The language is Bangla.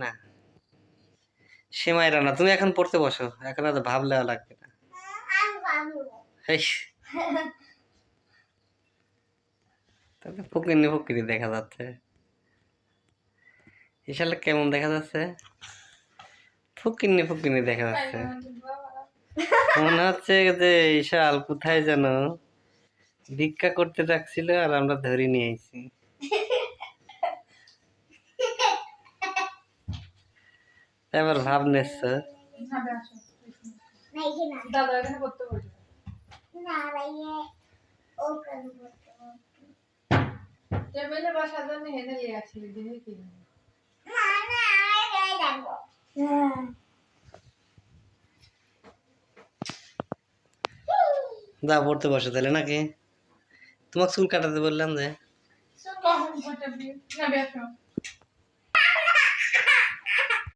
না সেমাই রান্না তুমি এখন পড়তে বসো, এখন আর ভাবলেও লাগবে না। তাহলে ফকিনি ফকিনি দেখা যাচ্ছে। ইশালে কেমন দেখা যাচ্ছে? ফকিনি ফকিনি দেখা যাচ্ছে। মনে হচ্ছে যে ইশাল কোথায় যেন ভিক্ষা করতে ডাকছিল আর আমরা ধরে নিয়ে আইছি। এবার ভাব নিচ্ছ। যা পড়তে বসে তাহলে নাকি? তোমাকে চুল কাটাতে বললাম যে